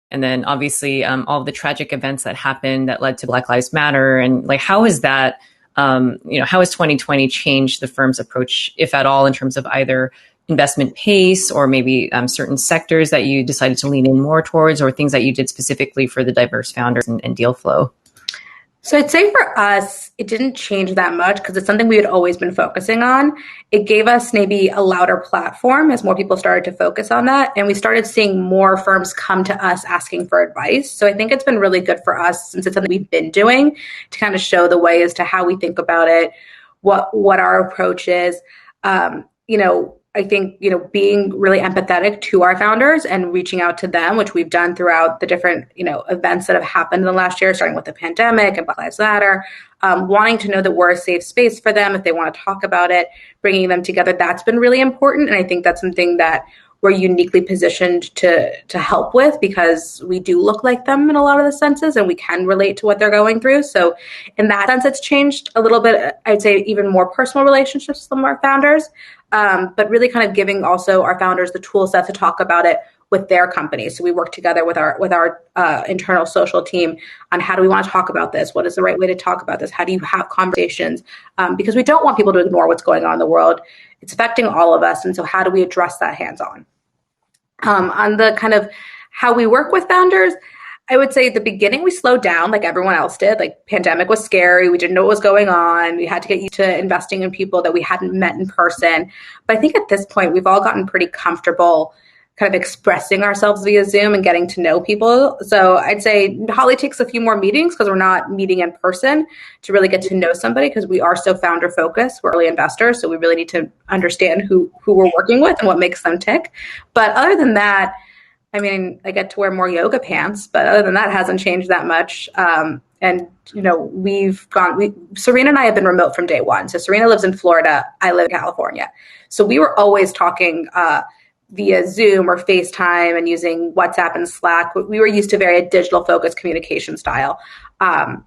And then obviously all of the tragic events that happened that led to Black Lives Matter. And like, how is that, how has 2020 changed the firm's approach, if at all, in terms of either investment pace or maybe certain sectors that you decided to lean in more towards, or things that you did specifically for the diverse founders and deal flow? So I'd say for us, it didn't change that much because it's something we had always been focusing on. It gave us maybe a louder platform as more people started to focus on that. And we started seeing more firms come to us asking for advice. So I think it's been really good for us, since it's something we've been doing, to kind of show the way as to how we think about it, what our approach is. I think, being really empathetic to our founders and reaching out to them, which we've done throughout the different, events that have happened in the last year, starting with the pandemic and Black Lives Matter, wanting to know that we're a safe space for them if they want to talk about it, bringing them together. That's been really important. And I think that's something that we're uniquely positioned to help with, because we do look like them in a lot of the senses and we can relate to what they're going through. So in that sense, it's changed a little bit. I'd say even more personal relationships with our founders, but really kind of giving also our founders the tool set to talk about it with their companies. So we work together with our internal social team on how do we want to talk about this? What is the right way to talk about this? How do you have conversations? Because we don't want people to ignore what's going on in the world. It's affecting all of us. And so how do we address that hands-on? On the kind of how we work with founders, I would say at the beginning we slowed down like everyone else did. Like, pandemic was scary. We didn't know what was going on. We had to get used to investing in people that we hadn't met in person. But I think at this point we've all gotten pretty comfortable kind of expressing ourselves via Zoom and getting to know people. So I'd say Holly takes a few more meetings because we're not meeting in person to really get to know somebody, because we are so founder focused. We're early investors, so we really need to understand who we're working with and what makes them tick. But other than that, I mean, I get to wear more yoga pants, but other than that, it hasn't changed that much. And, Serena and I have been remote from day one. So Serena lives in Florida. I live in California. So we were always talking via Zoom or FaceTime and using WhatsApp and Slack. We were used to very digital focused communication style. Now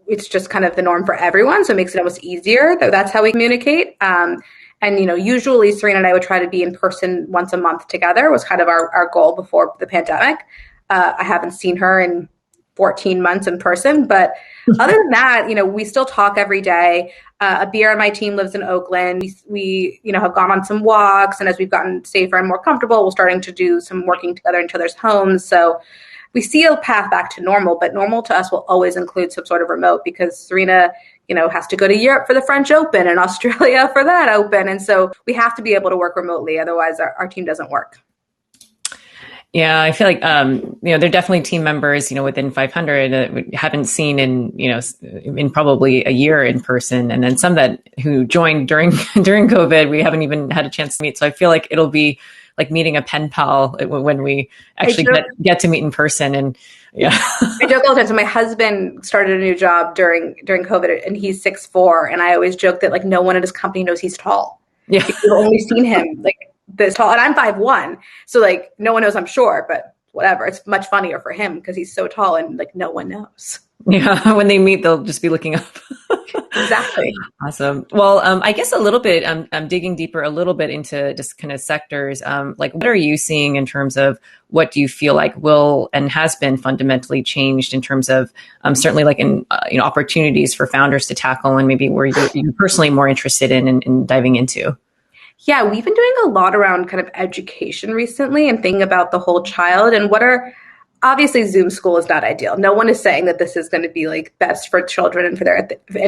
it's just kind of the norm for everyone. So it makes it almost easier. That's how we communicate. Usually Serena and I would try to be in person once a month together, was kind of our goal before the pandemic. I haven't seen her in 14 months in person, but other than that, we still talk every day. Abir on my team lives in Oakland. We have gone on some walks, and as we've gotten safer and more comfortable, we're starting to do some working together in each other's homes. So we see a path back to normal, but normal to us will always include some sort of remote, because Serena, has to go to Europe for the French Open and Australia for that Open. And so we have to be able to work remotely. Otherwise our team doesn't work. Yeah, I feel like, there are definitely team members, within 500 that we haven't seen in probably a year in person. And then some who joined during COVID, we haven't even had a chance to meet. So I feel like it'll be like meeting a pen pal when we actually get to meet in person. And yeah, I joke all the time. So my husband started a new job during COVID, and he's 6'4". And I always joke that like no one at his company knows he's tall. Yeah, we've only seen him like this tall, and I'm 5'1", so like no one knows, I'm sure, but whatever. It's much funnier for him because he's so tall and like no one knows. Yeah, when they meet, they'll just be looking up. Exactly. Awesome. Well, I guess a little bit, I'm digging deeper a little bit into just kind of sectors. Like, what are you seeing in terms of what do you feel like will and has been fundamentally changed in terms of certainly like in opportunities for founders to tackle, and maybe where you're personally more interested in diving into? Yeah, we've been doing a lot around kind of education recently and thinking about the whole child, and obviously Zoom school is not ideal. No one is saying that this is going to be like best for children and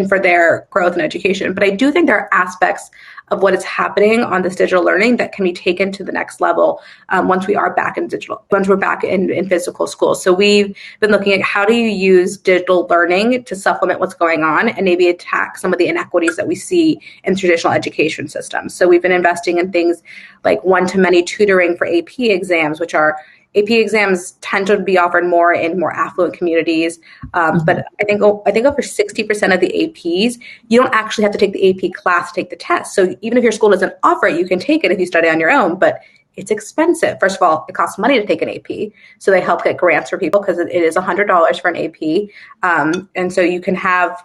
for their growth and education. But I do think there are aspects of what is happening on this digital learning that can be taken to the next level once we're back in physical school. So we've been looking at how do you use digital learning to supplement what's going on and maybe attack some of the inequities that we see in traditional education systems. So we've been investing in things like one-to-many tutoring for AP exams, which are AP exams tend to be offered more in more affluent communities. But I think over 60% of the APs, you don't actually have to take the AP class to take the test. So even if your school doesn't offer it, you can take it if you study on your own, but it's expensive. First of all, it costs money to take an AP. So they help get grants for people because it is $100 for an AP. And so you can have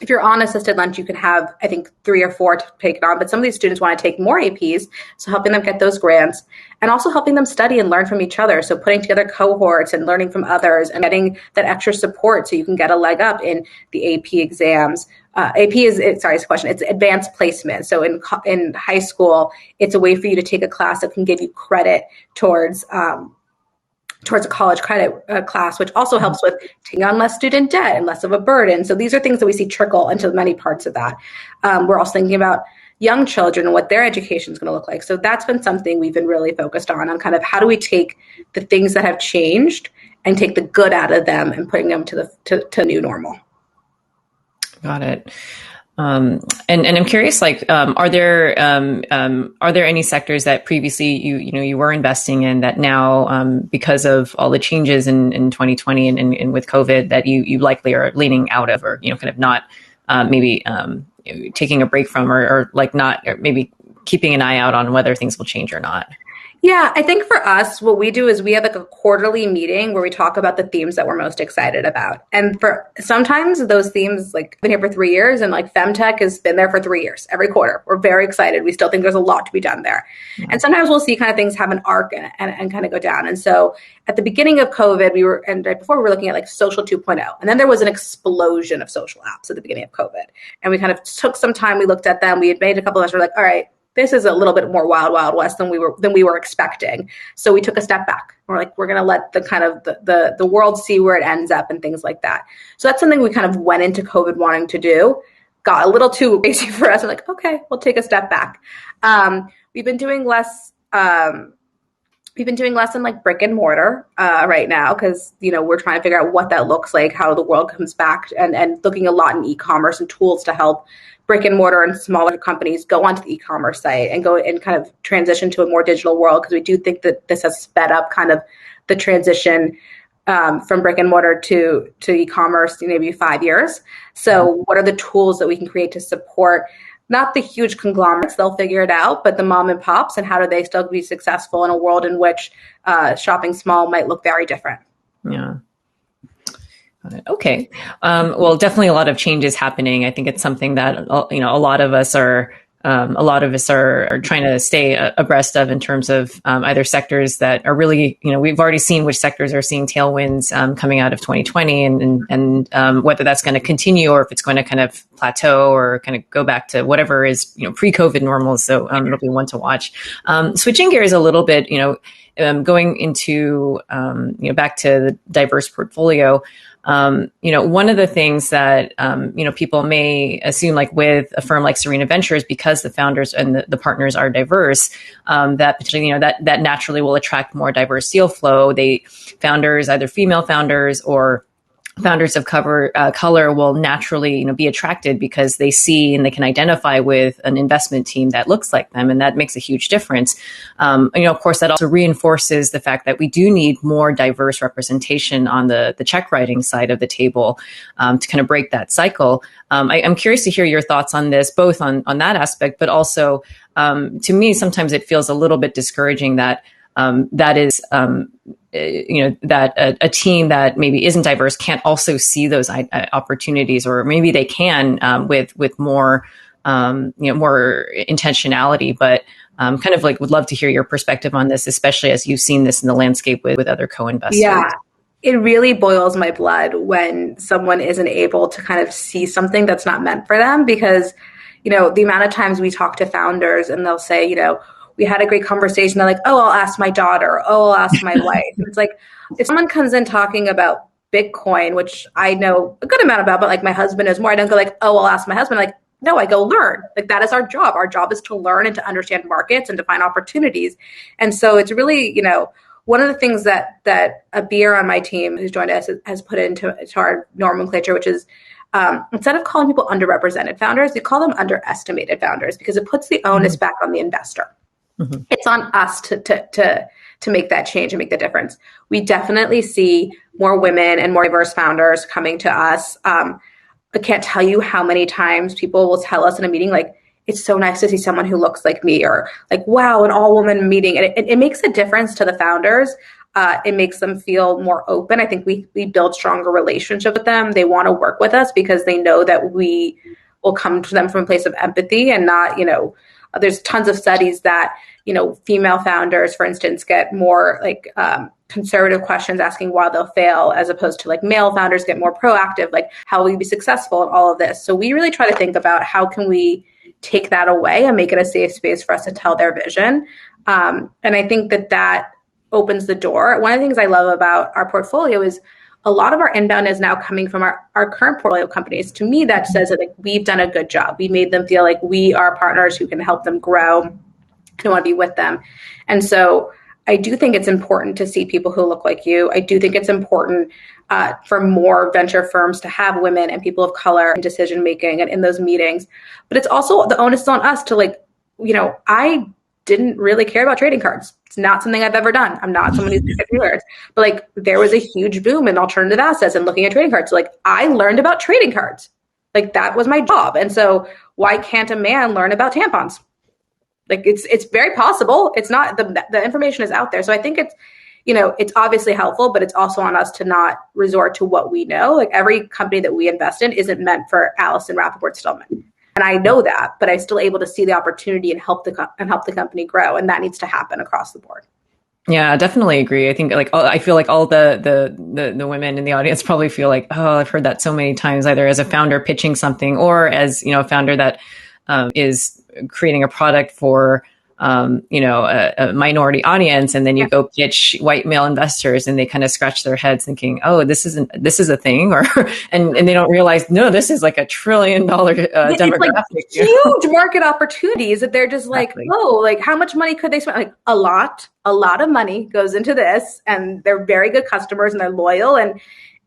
if you're on assisted lunch, you can have, I think, 3 or 4 to take it on. But some of these students want to take more APs, so helping them get those grants and also helping them study and learn from each other. So putting together cohorts and learning from others and getting that extra support so you can get a leg up in the AP exams. AP it's a question. It's advanced placement. So in high school, it's a way for you to take a class that can give you credit towards a college credit class, which also helps with taking on less student debt and less of a burden. So these are things that we see trickle into many parts of that. We're also thinking about young children and what their education is going to look like. So that's been something we've been really focused on kind of how do we take the things that have changed and take the good out of them and putting them to new normal. Got it. And I'm curious, like, are there any sectors that previously you were investing in that now, because of all the changes in 2020 and with COVID that you likely are leaning out of, or, kind of not, maybe, taking a break from, or like not, or maybe keeping an eye out on whether things will change or not? Yeah, I think for us, what we do is we have like a quarterly meeting where we talk about the themes that we're most excited about. And for sometimes those themes, like, I've been here for 3 years and like femtech has been there for 3 years, every quarter. We're very excited. We still think there's a lot to be done there. Mm-hmm. And sometimes we'll see kind of things have an arc and kind of go down. And so at the beginning of COVID, and right before we were looking at like social 2.0. And then there was an explosion of social apps at the beginning of COVID. And we kind of took some time, we looked at them, we had made a couple of us, we're like, all right, this is a little bit more wild, wild west than we were expecting. So we took a step back. We're like, we're going to let the kind of the world see where it ends up and things like that. So that's something we kind of went into COVID wanting to do. Got a little too basic for us. We're like, okay, we'll take a step back. We've been doing less. We've been doing less in like brick and mortar right now because, we're trying to figure out what that looks like, how the world comes back, and looking a lot in e-commerce and tools to help brick and mortar and smaller companies go onto the e-commerce site and go and kind of transition to a more digital world, because we do think that this has sped up kind of the transition from brick and mortar to e-commerce in maybe 5 years. So what are the tools that we can create to support not the huge conglomerates, they'll figure it out, but the mom and pops, and how do they still be successful in a world in which shopping small might look very different? Yeah. Okay. Well, definitely a lot of changes happening. I think it's something that, a lot of us are trying to stay abreast of in terms of either sectors that are really, we've already seen which sectors are seeing tailwinds coming out of 2020 and whether that's going to continue or if it's going to kind of plateau or kind of go back to whatever is, pre-COVID normal. So it'll be one to watch. Switching gears a little bit, going into, back to the diverse portfolio. One of the things that, people may assume, like with a firm like Serena Ventures, because the founders and the partners are diverse, that potentially, that naturally will attract more diverse deal flow. Founders, either female founders or founders of color will naturally, be attracted because they see and they can identify with an investment team that looks like them. And that makes a huge difference. Of course, that also reinforces the fact that we do need more diverse representation on the check writing side of the table to kind of break that cycle. I'm curious to hear your thoughts on this, both on that aspect, but also to me, sometimes it feels a little bit discouraging that that is, that a team that maybe isn't diverse can't also see those opportunities, or maybe they can with more, more intentionality. But kind of like would love to hear your perspective on this, especially as you've seen this in the landscape with other co-investors. Yeah. It really boils my blood when someone isn't able to kind of see something that's not meant for them, because, the amount of times we talk to founders and they'll say, we had a great conversation. They're like, oh, I'll ask my daughter. Oh, I'll ask my wife. It's like, if someone comes in talking about Bitcoin, which I know a good amount about, but like my husband is more, I don't go like, oh, I'll ask my husband. Like, no, I go learn. Like, that is our job. Our job is to learn and to understand markets and to find opportunities. And so it's really, one of the things that a beer on my team who's joined us has put into our nomenclature, which is, instead of calling people underrepresented founders, we call them underestimated founders, because it puts the onus back on the investor. Mm-hmm. It's on us to make that change and make the difference. We definitely see more women and more diverse founders coming to us. I can't tell you how many times people will tell us in a meeting, like, it's so nice to see someone who looks like me, or like, wow, an all-woman meeting. And it makes a difference to the founders. It makes them feel more open. I think we build stronger relationship with them. They want to work with us because they know that we will come to them from a place of empathy and not, there's tons of studies that, female founders, for instance, get more like conservative questions asking why they'll fail, as opposed to like male founders get more proactive, like how will you be successful in all of this. So we really try to think about how can we take that away and make it a safe space for us to tell their vision. And I think that opens the door. One of the things I love about our portfolio is a lot of our inbound is now coming from our current portfolio companies. To me, that says that like, we've done a good job. We made them feel like we are partners who can help them grow and want to be with them. And so I do think it's important to see people who look like you. I do think it's important for more venture firms to have women and people of color in decision making and in those meetings. But it's also the onus is on us to I didn't really care about trading cards. It's not something I've ever done. I'm not someone who's good at cards. But like there was a huge boom in alternative assets and looking at trading cards. So, like I learned about trading cards. Like that was my job. And so why can't a man learn about tampons? Like it's very possible. It's not the information is out there. So I think it's obviously helpful, but it's also on us to not resort to what we know. Like every company that we invest in isn't meant for Alison, Rapaport, Stillman. And I know that, but I'm still able to see the opportunity and help the company grow. And that needs to happen across the board. Yeah, definitely agree. I think I feel like all the women in the audience probably feel like, oh, I've heard that so many times, either as a founder pitching something or as, a founder that is creating a product for a minority audience, and then you go pitch white male investors, and they kind of scratch their heads thinking, "Oh, this is a thing," or and they don't realize, no, this is like $1 trillion demographic, like huge market opportunities that they're just exactly. Like, oh, like how much money could they spend? Like a lot of money goes into this, and they're very good customers and they're loyal. And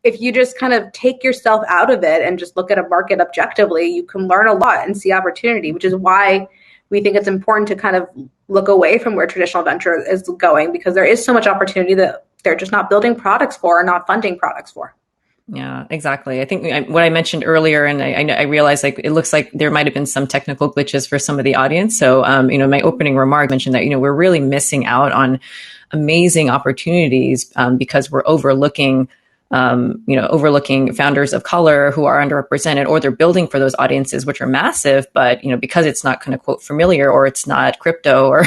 if you just kind of take yourself out of it and just look at a market objectively, you can learn a lot and see opportunity, which is why we think it's important to kind of look away from where traditional venture is going, because there is so much opportunity that they're just not building products for or not funding products for. Yeah, exactly. I think what I mentioned earlier, and I realized like it looks like there might have been some technical glitches for some of the audience. So, my opening remark mentioned that, we're really missing out on amazing opportunities because we're overlooking founders of color who are underrepresented, or they're building for those audiences, which are massive, but, because it's not kind of quote familiar, or it's not crypto or,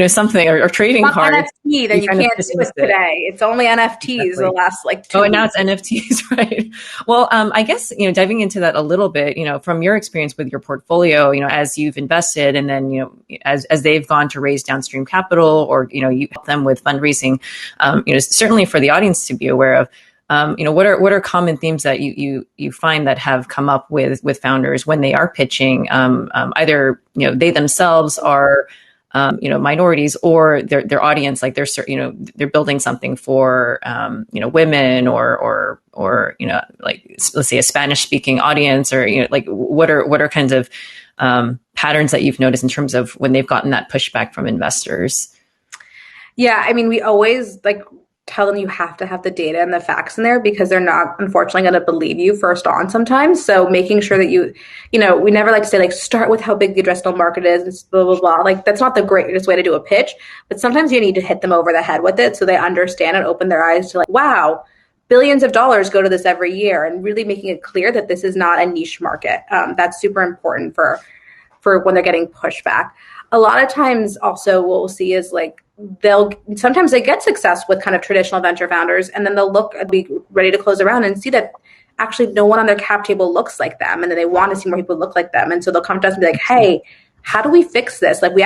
something or trading cards. NFT, then you can't do it today. It's only NFTs exactly. The last like 2 weeks. And now it's NFTs, right? Well, I guess, diving into that a little bit, from your experience with your portfolio, as you've invested, and then, as they've gone to raise downstream capital, or, you help them with fundraising, certainly for the audience to be aware of, what are common themes that you find that have come up with founders when they are pitching? Either they themselves are minorities, or their audience, like they're building something for women, or like let's say a Spanish speaking audience, or like what are kinds of patterns that you've noticed in terms of when they've gotten that pushback from investors? Yeah, I mean, we always tell them you have to have the data and the facts in there, because they're not unfortunately going to believe you first on sometimes. So making sure that we never like to say start with how big the addressable market is, blah, blah, blah. Like that's not the greatest way to do a pitch, but sometimes you need to hit them over the head with it so they understand and open their eyes to wow, billions of dollars go to this every year, and really making it clear that this is not a niche market. That's super important for when they're getting pushback. A lot of times also what we'll see is sometimes they get success with kind of traditional venture founders, and then they'll be ready to close around and see that actually no one on their cap table looks like them, and then they want to see more people look like them. And so they'll come to us and be like, hey, how do we fix this? Like we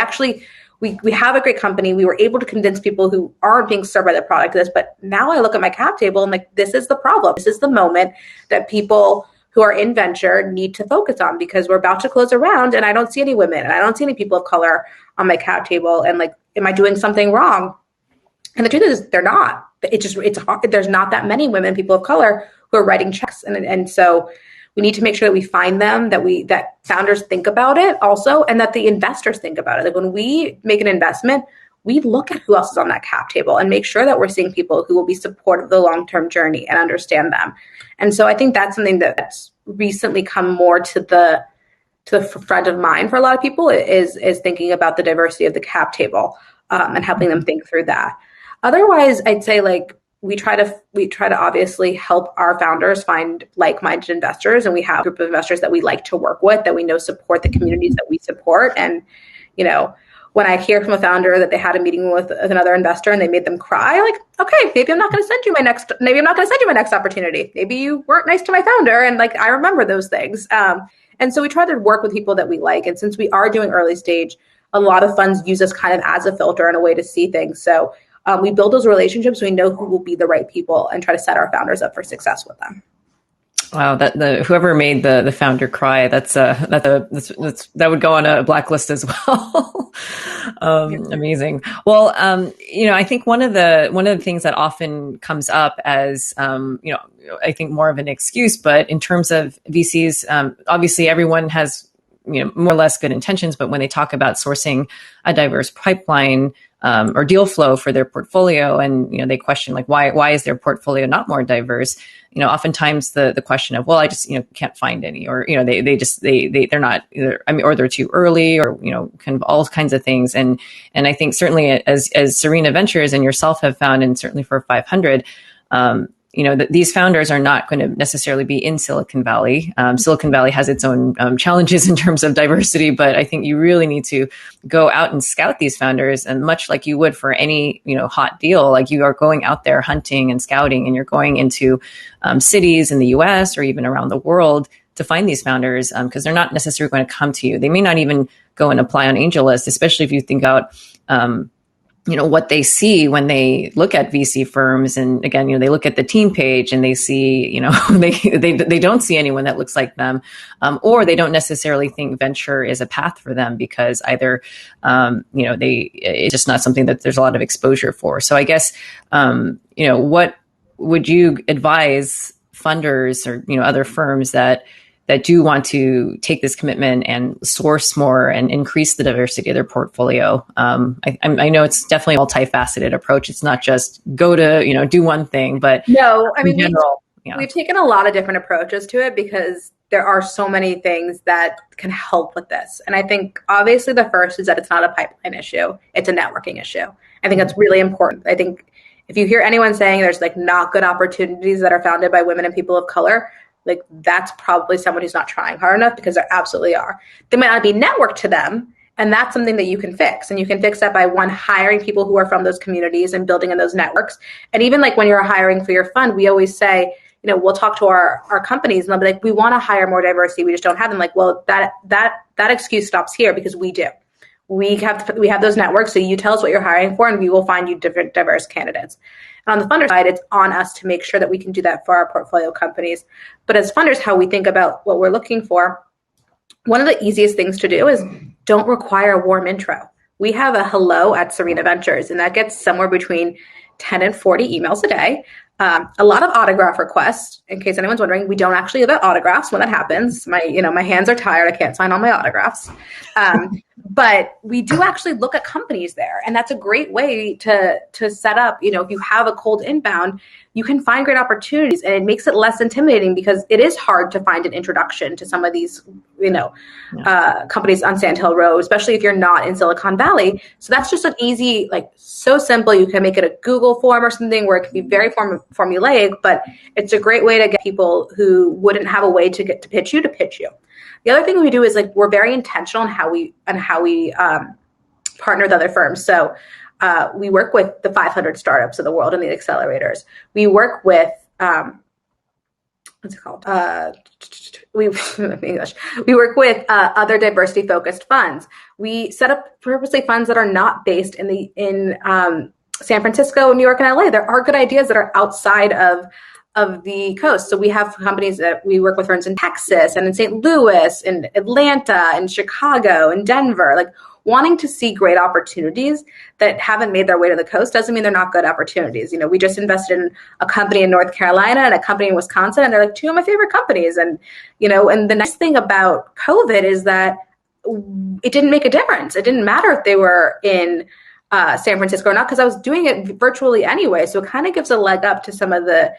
have a great company. We were able to convince people who aren't being served by the product this, but now I look at my cap table and this is the problem. This is the moment that people who are in venture need to focus on, because we're about to close a round and I don't see any women and I don't see any people of color on my cap table. And am I doing something wrong? And the truth is they're not. It's hard. There's not that many women, people of color who are writing checks. And so we need to make sure that we find them, that founders think about it also, and that the investors think about it. Like when we make an investment, we look at who else is on that cap table and make sure that we're seeing people who will be supportive of the long-term journey and understand them. And so I think that's something that's recently come more to the front of mind for a lot of people is thinking about the diversity of the cap table and helping them think through that. Otherwise, I'd say like we try to obviously help our founders find like-minded investors, and we have a group of investors that we like to work with, that we know support the communities that we support. And you know, when I hear from a founder that they had a meeting with another investor and they made them cry, like, okay, maybe I'm not going to send you my next, maybe I'm not going to send you my next opportunity. Maybe you weren't nice to my founder, and like I remember those things. And so we try to work with people that we like. And since we are doing early stage, a lot of funds use us kind of as a filter and a way to see things. So we build those relationships. We know who will be the right people and try to set our founders up for success with them. Wow, whoever made the founder cry, that would go on a blacklist as well. Amazing. Well, I think one of the things that often comes up as I think more of an excuse, but in terms of VCs, obviously everyone has more or less good intentions, but when they talk about sourcing a diverse pipeline or deal flow for their portfolio, and they question like why is their portfolio not more diverse? Oftentimes the question of, well, I just can't find any, or they're not either, or they're too early, or kind of all kinds of things. And I think certainly as Serena Ventures and yourself have found, and certainly for 500, that these founders are not going to necessarily be in Silicon Valley. Silicon Valley has its own challenges in terms of diversity, but I think you really need to go out and scout these founders, and much like you would for any hot deal, like you are going out there hunting and scouting, and you're going into cities in the U.S. or even around the world to find these founders, because they're not necessarily going to come to you. They may not even go and apply on AngelList, especially if you think out what they see when they look at VC firms. And again, they look at the team page and they see, they don't see anyone that looks like them, or they don't necessarily think venture is a path for them, because either, it's just not something that there's a lot of exposure for. So I guess, what would you advise funders or, other firms that do want to take this commitment and source more and increase the diversity of their portfolio? I know it's definitely a multifaceted approach. It's not just go to, do one thing, but no, I mean, we've taken a lot of different approaches to it, because there are so many things that can help with this. And I think obviously the first is that it's not a pipeline issue. It's a networking issue. I think that's really important. I think if you hear anyone saying there's like not good opportunities that are founded by women and people of color, like that's probably someone who's not trying hard enough, because there absolutely are. They might not be networked to them, and that's something that you can fix. And you can fix that by, one, hiring people who are from those communities and building in those networks. And even like when you're hiring for your fund, we always say, we'll talk to our companies and they'll be like, we want to hire more diversity, we just don't have them. Like, well, that excuse stops here, because we do. We have those networks. So you tell us what you're hiring for, and we will find you different diverse candidates. And on the funder side, it's on us to make sure that we can do that for our portfolio companies. But as funders, how we think about what we're looking for, one of the easiest things to do is don't require a warm intro. We have a hello at Serena Ventures, and that gets somewhere between 10 and 40 emails a day. A lot of autograph requests. In case anyone's wondering, we don't actually give out autographs when that happens. My hands are tired. I can't sign all my autographs. But we do actually look at companies there. And that's a great way to set up, if you have a cold inbound, you can find great opportunities, and it makes it less intimidating, because it is hard to find an introduction to some of these, companies on Sand Hill Road, especially if you're not in Silicon Valley. So that's just an easy, so simple. You can make it a Google form or something where it can be very formulaic, but it's a great way to get people who wouldn't have a way to get to pitch you. The other thing we do is we're very intentional on how we partner with other firms. So we work with the 500 startups of the world and the accelerators. We work with what's it called? We work with other diversity focused funds. We set up purposely funds that are not based in San Francisco, New York, and LA. There are good ideas that are outside of the coast. So we have companies that we work with, for instance, in Texas and in St. Louis, in Atlanta, in Chicago, in Denver. Wanting to see great opportunities that haven't made their way to the coast doesn't mean they're not good opportunities. We just invested in a company in North Carolina and a company in Wisconsin, and they're two of my favorite companies. And, and the nice thing about COVID is that it didn't make a difference. It didn't matter if they were in San Francisco or not, because I was doing it virtually anyway. So it kind of gives a leg up to some of the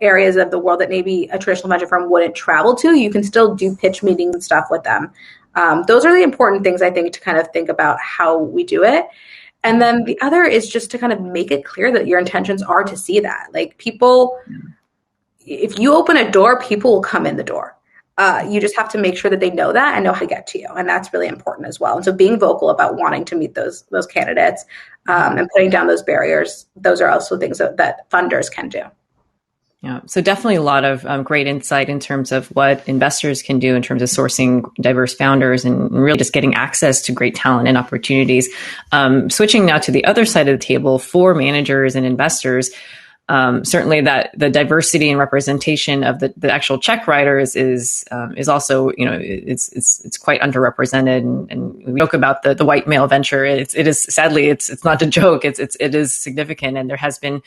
areas of the world that maybe a traditional venture firm wouldn't travel to. You can still do pitch meetings and stuff with them. Those are the important things, I think, to kind of think about how we do it. And then the other is just to kind of make it clear that your intentions are to see that. Like people, if you open a door, people will come in the door. You just have to make sure that they know that and know how to get to you. And that's really important as well. And so being vocal about wanting to meet those candidates and putting down those barriers, those are also things that funders can do. Yeah, so definitely a lot of great insight in terms of what investors can do in terms of sourcing diverse founders and really just getting access to great talent and opportunities. Switching now to the other side of the table for managers and investors, certainly that the diversity and representation of the actual check writers is also, it's quite underrepresented, and we joke about the white male venture. It is sadly it's not a joke. It is significant, and there has been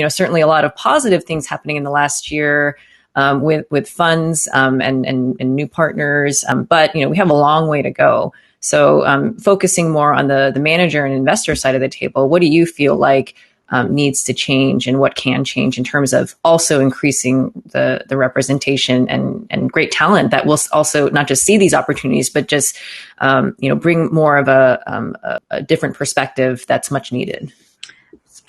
certainly a lot of positive things happening in the last year with funds and new partners, but we have a long way to go. So focusing more on the manager and investor side of the table, what do you feel like needs to change, and what can change in terms of also increasing the representation and great talent that will also not just see these opportunities, but just bring more of a different perspective that's much needed?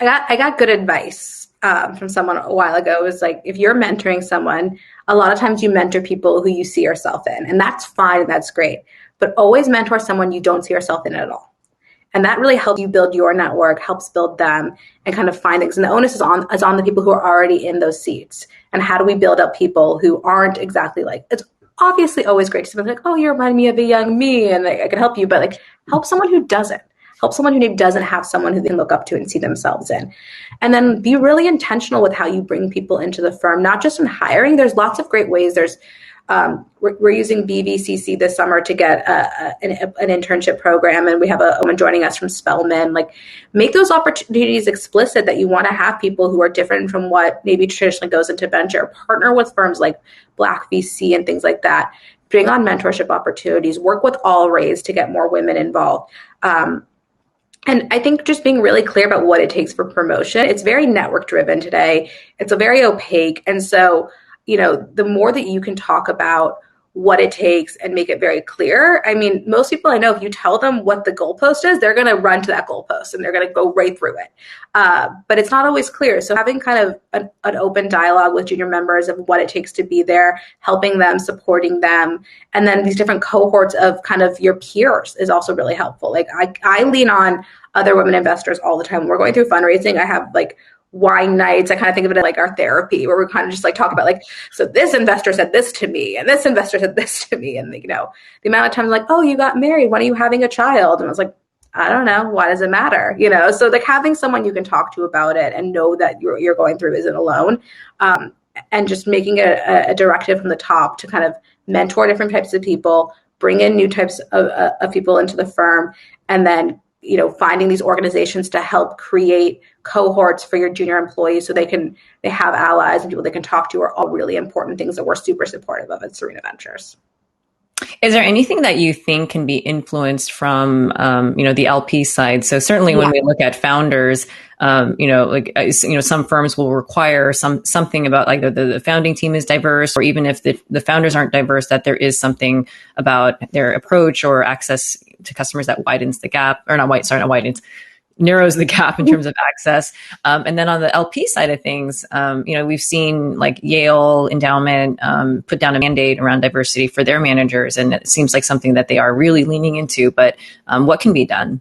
I got good advice from someone a while ago. It was like, if you're mentoring someone, a lot of times you mentor people who you see yourself in, and that's fine and that's great. But always mentor someone you don't see yourself in at all. And that really helps you build your network, helps build them, and kind of find things. And the onus is on the people who are already in those seats. And how do we build up people who aren't exactly like, it's obviously always great to see them like, oh, you remind me of a young me, and I can help you. But like, help someone who doesn't. Help someone who doesn't have someone who they can look up to and see themselves in. And then be really intentional with how you bring people into the firm, not just in hiring. There's lots of great ways. We're using BVCC this summer to get an internship program, and we have a woman joining us from Spellman. Like, make those opportunities explicit that you want to have people who are different from what maybe traditionally goes into venture. Partner with firms like Black VC and things like that. Bring on mentorship opportunities. Work with All Raise to get more women involved. And I think just being really clear about what it takes for promotion. It's very network driven today. It's a very opaque. And so, the more that you can talk about what it takes and make it very clear. I mean, most people I know, if you tell them what the goalpost is, they're going to run to that goalpost and they're going to go right through it. But it's not always clear. So having kind of an open dialogue with junior members of what it takes to be there, helping them, supporting them, and then these different cohorts of kind of your peers is also really helpful. Like I lean on other women investors all the time. When we're going through fundraising, I have like wine nights. I kind of think of it like our therapy, where we kind of just like talk about like, so this investor said this to me, and this investor said this to me. And the amount of times like, oh, you got married. When are you having a child? And I was like, I don't know. Why does it matter? So like having someone you can talk to about it and know that you're going through isn't alone. And just making a directive from the top to kind of mentor different types of people, bring in new types of people into the firm, and then finding these organizations to help create cohorts for your junior employees so they have allies and people they can talk to are all really important things that we're super supportive of at Serena Ventures. Is there anything that you think can be influenced from, the LP side? So certainly when we look at founders, some firms will require something about like the founding team is diverse, or even if the founders aren't diverse, that there is something about their approach or access to customers that widens the gap, or narrows the gap in terms of access. And then on the LP side of things, we've seen like Yale Endowment put down a mandate around diversity for their managers. And it seems like something that they are really leaning into. But what can be done?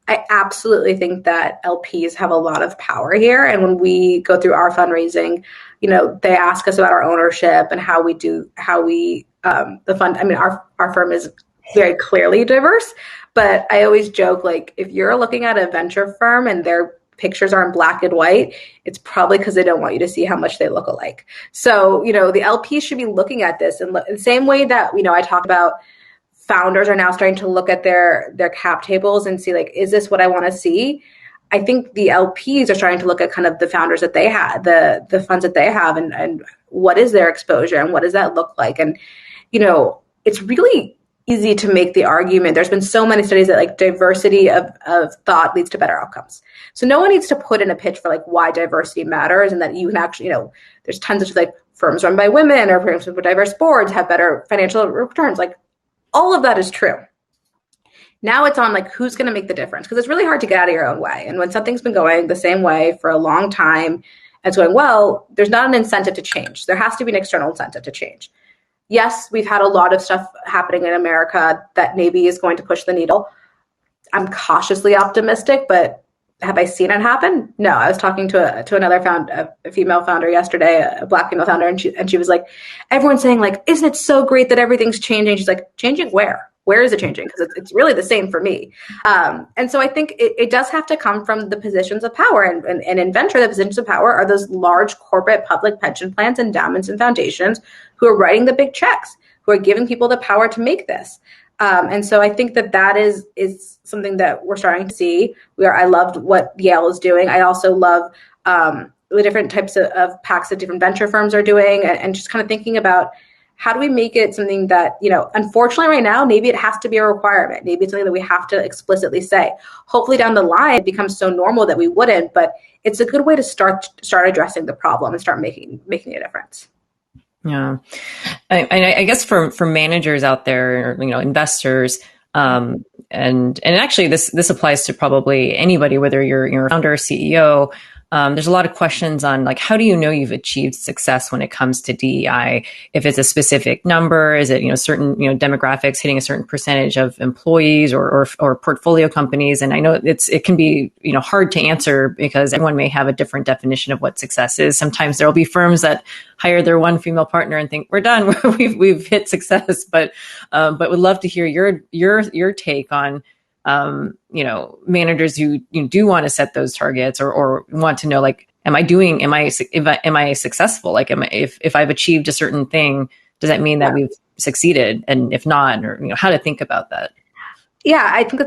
I absolutely think that LPs have a lot of power here. And when we go through our fundraising, they ask us about our ownership and how we the fund. I mean, our firm is very clearly diverse. But I always joke, like, if you're looking at a venture firm and their pictures are in black and white, it's probably because they don't want you to see how much they look alike. So, the LP should be looking at this in the same way that, I talked about founders are now starting to look at their cap tables and see, like, is this what I want to see? I think the LPs are starting to look at kind of the founders that they had, the funds that they have, and what is their exposure and what does that look like? And, it's really easy to make the argument. There's been so many studies that like diversity of thought leads to better outcomes. So no one needs to put in a pitch for like why diversity matters, and that you can actually, there's tons of like firms run by women or firms with diverse boards have better financial returns. Like all of that is true. Now it's on like who's going to make the difference, because it's really hard to get out of your own way. And when something's been going the same way for a long time and it's going well, there's not an incentive to change. There has to be an external incentive to change. Yes, we've had a lot of stuff happening in America that maybe is going to push the needle. I'm cautiously optimistic, but have I seen it happen? No. I was talking to another a female founder yesterday, a Black female founder, and she was like, everyone's saying like, isn't it so great that everything's changing? She's like, changing where? Where is it changing? Because it's really the same for me. And so I think it does have to come from the positions of power. And in venture, the positions of power are those large corporate public pension plans, endowments, and foundations who are writing the big checks, who are giving people the power to make this. And so I think that is something that we're starting to see. I loved what Yale is doing. I also love the different types of PACs that different venture firms are doing, and just kind of thinking about how do we make it something that, unfortunately right now, maybe it has to be a requirement. Maybe it's something that we have to explicitly say. Hopefully down the line, it becomes so normal that we wouldn't, but it's a good way to start addressing the problem and start making a difference. Yeah. I guess for managers out there, investors, and actually this applies to probably anybody, whether you're a founder or CEO. There's a lot of questions on like, how do you know you've achieved success when it comes to DEI? If it's a specific number, is it, certain, demographics hitting a certain percentage of employees or portfolio companies? And I know it can be, hard to answer because everyone may have a different definition of what success is. Sometimes there'll be firms that hire their one female partner and think we're done, we've hit success, but would love to hear your take on managers who do want to set those targets or want to know, like, am I successful? Like, if I've achieved a certain thing, does that mean that we've succeeded? And if not, or, how to think about that? Yeah, I think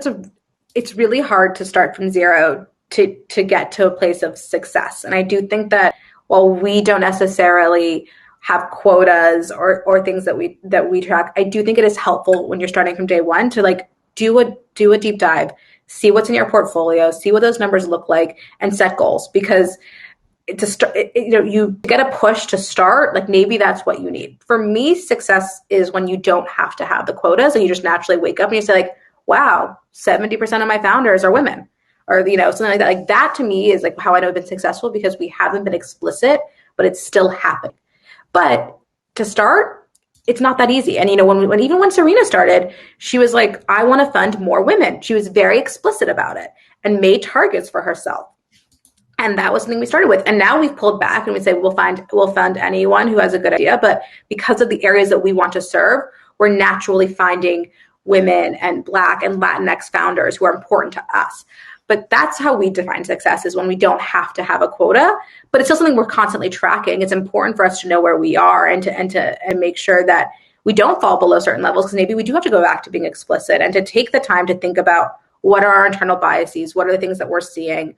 it's really hard to start from zero to get to a place of success. And I do think that while we don't necessarily have quotas or things that we track, I do think it is helpful when you're starting from day one to like, do a deep dive, see what's in your portfolio, see what those numbers look like, and set goals. Because you get a push to start, like maybe that's what you need. For me, success is when you don't have to have the quotas and you just naturally wake up and you say like, wow, 70% of my founders are women, or something like that. Like that to me is like how I know I've been successful, because we haven't been explicit, but it's still happening. But to start, it's not that easy. And, when Serena started, she was like, I want to fund more women. She was very explicit about it and made targets for herself. And that was something we started with. And now we've pulled back and we say, we'll fund anyone who has a good idea. But because of the areas that we want to serve, we're naturally finding women and Black and Latinx founders who are important to us. But that's how we define success, is when we don't have to have a quota, but it's still something we're constantly tracking. It's important for us to know where we are and make sure that we don't fall below certain levels, because maybe we do have to go back to being explicit and to take the time to think about what are our internal biases, what are the things that we're seeing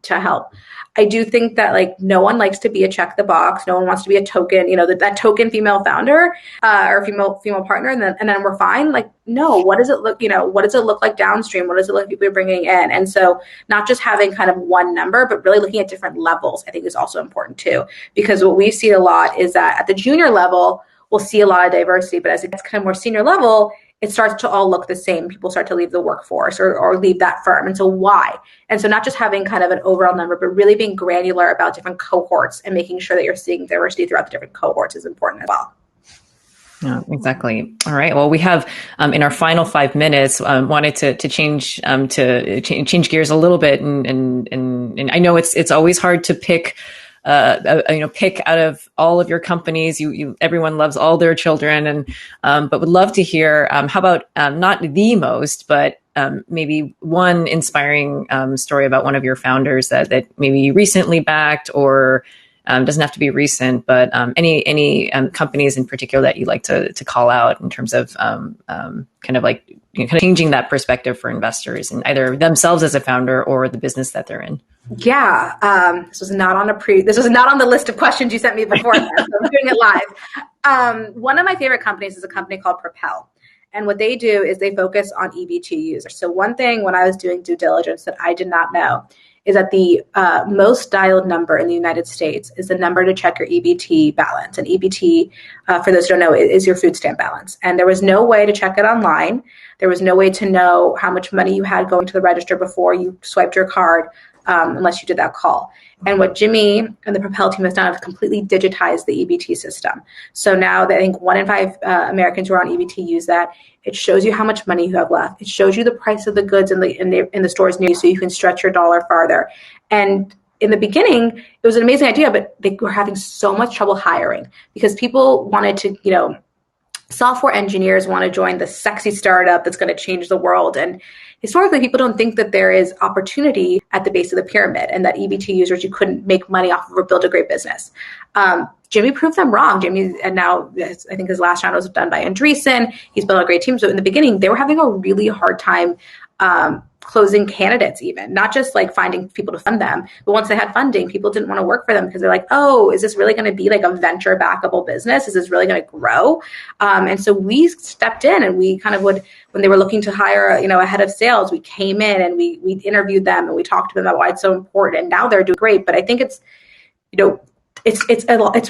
to help. I do think that like no one likes to be a check the box. No one wants to be a token, that token female founder or female partner, and then we're fine. Like, no, what does it look like downstream? What does it look like people are bringing in? And so not just having kind of one number, but really looking at different levels, I think is also important too, because what we see a lot is that at the junior level, we'll see a lot of diversity, but as it gets kind of more senior level, it starts to all look the same. People start to leave the workforce or leave that firm. And so why? And so not just having kind of an overall number, but really being granular about different cohorts and making sure that you're seeing diversity throughout the different cohorts is important as well. Yeah, exactly. All right. Well, we have in our final 5 minutes wanted to change gears a little bit, and I know it's always hard to pick pick out of all of your companies. Everyone loves all their children, and but would love to hear how about not the most, but maybe one inspiring story about one of your founders that maybe you recently backed, or doesn't have to be recent, but any companies in particular that you'd like to call out in terms of kind of like kind of changing that perspective for investors and either themselves as a founder or the business that they're in. Yeah, this was not on the list of questions you sent me before, so I'm doing it live. One of my favorite companies is a company called Propel. And what they do is they focus on EV2 users. So one thing when I was doing due diligence that I did not know is that the most dialed number in the United States is the number to check your EBT balance. And EBT, for those who don't know, is your food stamp balance. And there was no way to check it online. There was no way to know how much money you had going to the register before you swiped your card, unless you did that call. And what Jimmy and the Propel team has done is completely digitized the EBT system. So now I think 1 in 5 Americans who are on EBT use that. It shows you how much money you have left. It shows you the price of the goods in the stores near you, so you can stretch your dollar farther. And in the beginning, it was an amazing idea, but they were having so much trouble hiring because people wanted to, software engineers want to join the sexy startup that's going to change the world. And historically, people don't think that there is opportunity at the base of the pyramid and that EBT users, you couldn't make money off of or build a great business. Jimmy proved them wrong. And now I think his last round was done by Andreessen. He's built a great team. So in the beginning, they were having a really hard time closing candidates, even not just like finding people to fund them, but once they had funding, people didn't want to work for them because they're like, oh, is this really going to be like a venture backable business? Is this really going to grow? And so we stepped in and we kind of would, when they were looking to hire, a head of sales, we came in and we interviewed them and we talked to them about why it's so important. And now they're doing great. But I think it's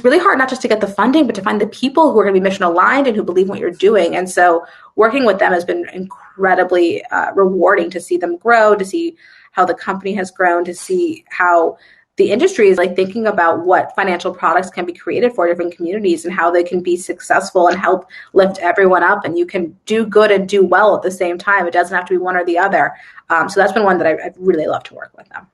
really hard not just to get the funding, but to find the people who are going to be mission aligned and who believe in what you're doing. And so working with them has been incredibly rewarding to see them grow, to see how the company has grown, to see how the industry is like thinking about what financial products can be created for different communities and how they can be successful and help lift everyone up. And you can do good and do well at the same time. It doesn't have to be one or the other. So that's been one that I've really loved to work with them.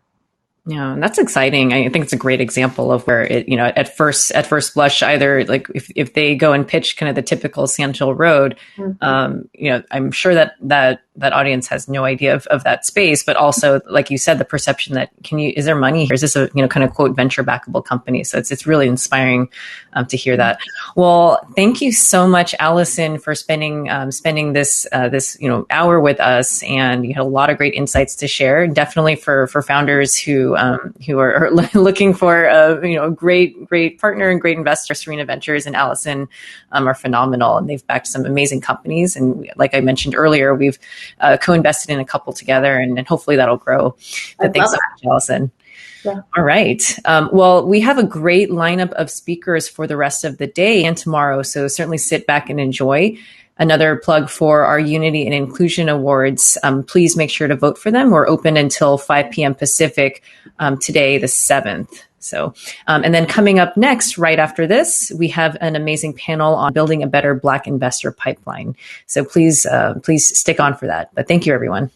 Yeah, that's exciting. I think it's a great example of where it, at first blush, either like if they go and pitch kind of the typical Sand Hill Road, I'm sure that audience has no idea of that space, but also, like you said, the perception that is there money here? Is this a, kind of quote venture backable company? So it's really inspiring to hear that. Well, thank you so much, Alison, for spending this hour with us, and you had a lot of great insights to share. Definitely for founders who are looking for a great partner and great investor. Serena Ventures and Alison are phenomenal, and they've backed some amazing companies. And like I mentioned earlier, we've co-invested in a couple together, and hopefully that'll grow. But thanks so much, Alison. Yeah. All right. Well, we have a great lineup of speakers for the rest of the day and tomorrow, so certainly sit back and enjoy. Another plug for our Unity and Inclusion Awards. Please make sure to vote for them. We're open until 5 p.m. Pacific today, the 7th. So, and then coming up next, right after this, we have an amazing panel on building a better Black investor pipeline. So please stick on for that. But thank you, everyone.